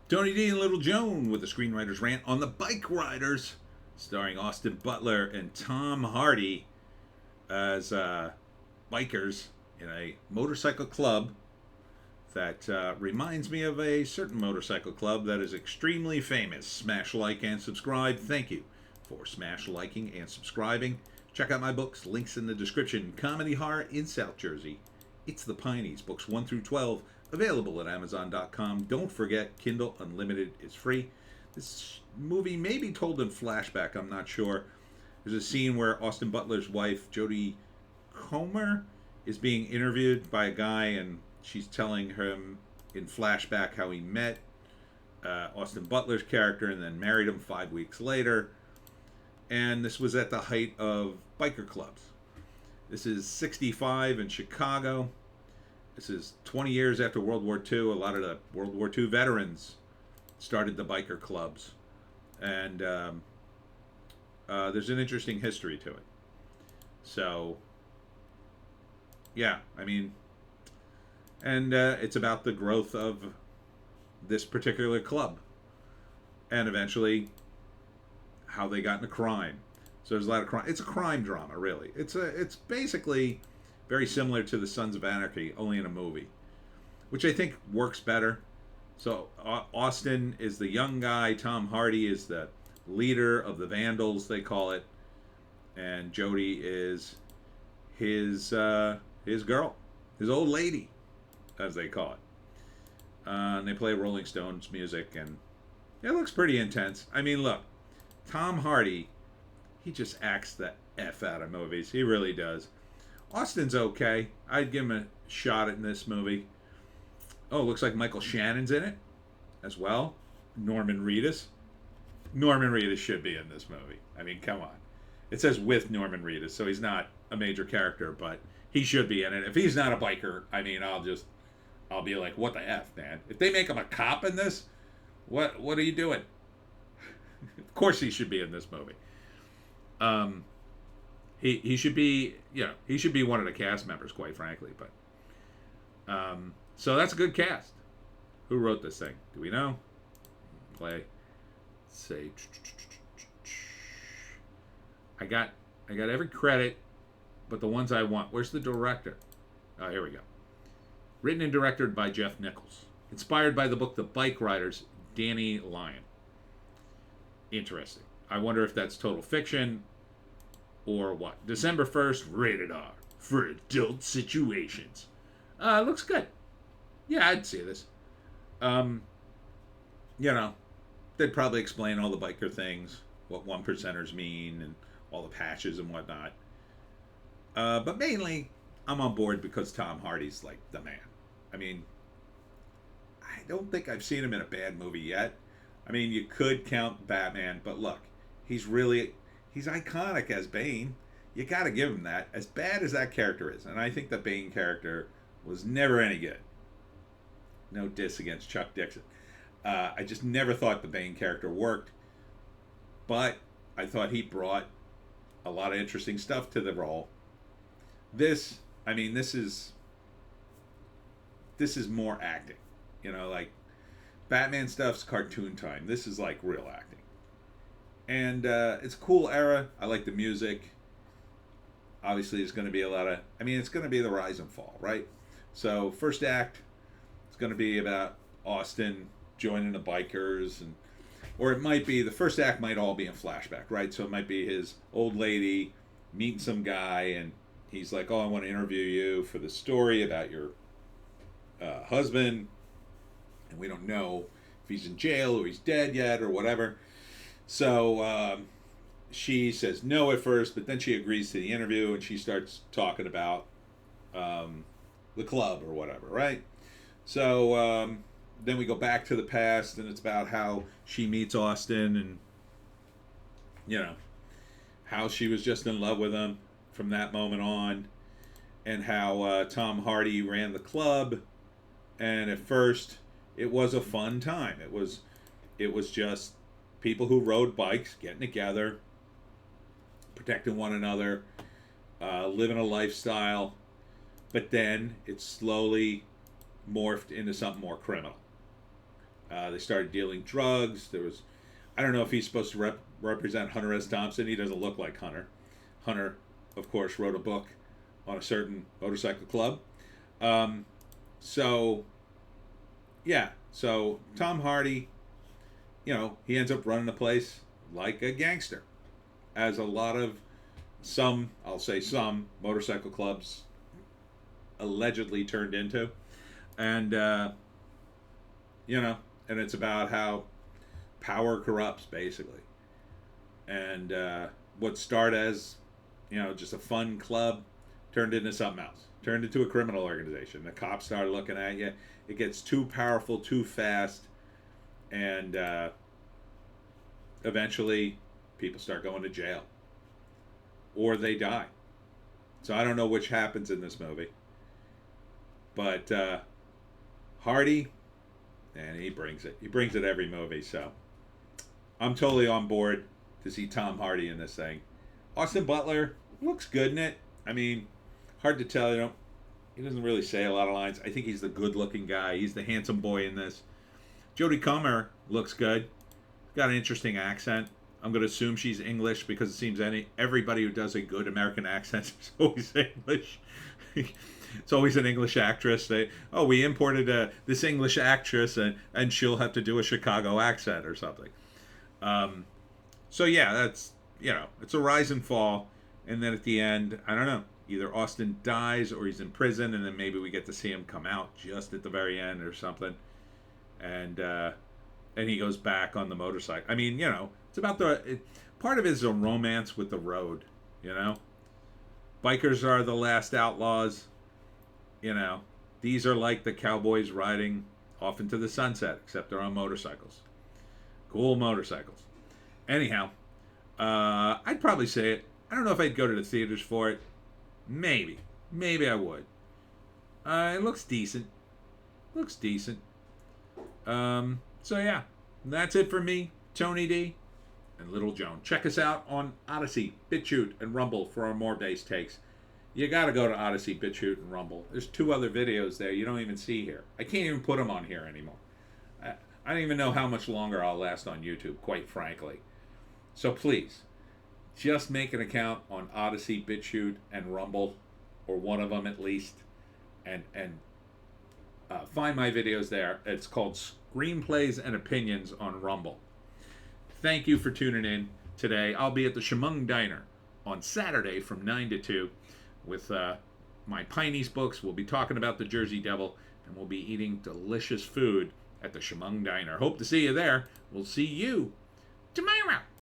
Tony D and Little Joan with the Screenwriters Rant on the Bikeriders, starring Austin Butler and Tom Hardy as bikers in a motorcycle club that reminds me of a certain motorcycle club that is extremely famous. Smash like and subscribe. Thank you for smash liking and subscribing. Check out my books, links in the description. Comedy Horror in South Jersey. It's the Pineys, books 1 through 12, available at Amazon.com. Don't forget, Kindle Unlimited is free. This movie may be told in flashback, I'm not sure. There's a scene where Austin Butler's wife, Jodie Comer, is being interviewed by a guy, and she's telling him in flashback how he met Austin Butler's character and then married him 5 weeks later. And this was at the height of biker clubs. This is 65 in Chicago. This is 20 years after World War II. A lot of the World War II veterans started the biker clubs. And there's an interesting history to it. So, yeah, I mean, and it's about the growth of this particular club. And eventually, how they got into crime. So there's a lot of crime. It's a crime drama, really. It's basically very similar to the Sons of Anarchy, only in a movie, which I think works better. So Austin is the young guy. Tom Hardy is the leader of the Vandals, they call it, and Jodie is his girl, his old lady, as they call it. And they play Rolling Stones music, and it looks pretty intense. I mean, look, Tom Hardy, he just acts the F out of movies. He really does. Austin's okay. I'd give him a shot in this movie. Oh, looks like Michael Shannon's in it as well. Norman Reedus. Norman Reedus should be in this movie. I mean, come on. It says with Norman Reedus, so he's not a major character, but he should be in it. If he's not a biker, I mean, I'll be like, what the F, man? If they make him a cop in this, what are you doing? Of course he should be in this movie. He should be, he should be one of the cast members, quite frankly. But so that's a good cast. Who wrote this thing? Do we know? Play. Let's say. I got every credit, but the ones I want. Where's the director? Oh, here we go. Written and directed by Jeff Nichols. Inspired by the book The Bikeriders, Danny Lyon. Interesting. I wonder if that's total fiction or what. December 1st, rated R for adult situations. Looks good. Yeah, I'd see this. They'd probably explain all the biker things, what one percenters mean, and all the patches and whatnot. But mainly, I'm on board because Tom Hardy's like the man. I mean, I don't think I've seen him in a bad movie yet. I mean, you could count Batman, but look, he's iconic as Bane. You got to give him that. As bad as that character is, and I think the Bane character was never any good. No diss against Chuck Dixon. I just never thought the Bane character worked, but I thought he brought a lot of interesting stuff to the role. This is more acting. Like Batman stuff's cartoon time. This is like real acting. And it's a cool era. I like the music. Obviously, there's going to be it's going to be the rise and fall, right? So, first act, it's going to be about Austin joining the bikers, or it might be, the first act might all be in flashback, right? So it might be his old lady meeting some guy, and he's like, oh, I want to interview you for the story about your husband, and we don't know if he's in jail or he's dead yet or whatever. So she says no at first, but then she agrees to the interview, and she starts talking about the club or whatever, right? So then we go back to the past, and it's about how she meets Austin, and how she was just in love with him from that moment on, and how Tom Hardy ran the club, and at first it was a fun time. It was just people who rode bikes getting together, protecting one another, living a lifestyle, but then it slowly morphed into something more criminal. They started dealing drugs. There was, I don't know if he's supposed to represent Hunter S. Thompson. He doesn't look like Hunter. Hunter, of course, wrote a book on a certain motorcycle club. Um, so, yeah. So Tom Hardy, he ends up running the place like a gangster, as a lot of I'll say some motorcycle clubs allegedly turned into, and and it's about how power corrupts basically, and what started as just a fun club turned into something else, turned into a criminal organization. The cops started looking at you. It gets too powerful too fast, and eventually people start going to jail or they die. So I don't know which happens in this movie, but Hardy, and he brings it. He brings it every movie. So I'm totally on board to see Tom Hardy in this thing. Austin Butler looks good in it. I mean, hard to tell. He doesn't really say a lot of lines. I think he's the good-looking guy. He's the handsome boy in this. Jodie Comer looks good. Got an interesting accent. I'm going to assume she's English because it seems everybody who does a good American accent is always English. It's always an English actress. We imported this English actress and she'll have to do a Chicago accent or something. So yeah, that's, it's a rise and fall. And then at the end, I don't know, either Austin dies or he's in prison, and then maybe we get to see him come out just at the very end or something. And he goes back on the motorcycle. I mean, it's about part of it is a romance with the road, Bikers are the last outlaws, These are like the cowboys riding off into the sunset, except they're on motorcycles. Cool motorcycles. Anyhow, I'd probably say it. I don't know if I'd go to the theaters for it. Maybe. Maybe I would. It looks decent. So yeah, that's it for me, Tony D, and Little Joan. Check us out on Odysee, Bitchute, and Rumble for our more base takes. You gotta go to Odysee, Bitchute, and Rumble. There's 2 other videos there you don't even see here. I can't even put them on here anymore. I don't even know how much longer I'll last on YouTube, quite frankly. So please, just make an account on Odysee, Bitchute, and Rumble, or one of them at least, and find my videos there. It's called Screenplays and Opinions on Rumble. Thank you for tuning in today. I'll be at the Chemung Diner on Saturday from 9 to 2 with my Pineys books. We'll be talking about the Jersey Devil, and we'll be eating delicious food at the Chemung Diner. Hope to see you there. We'll see you tomorrow.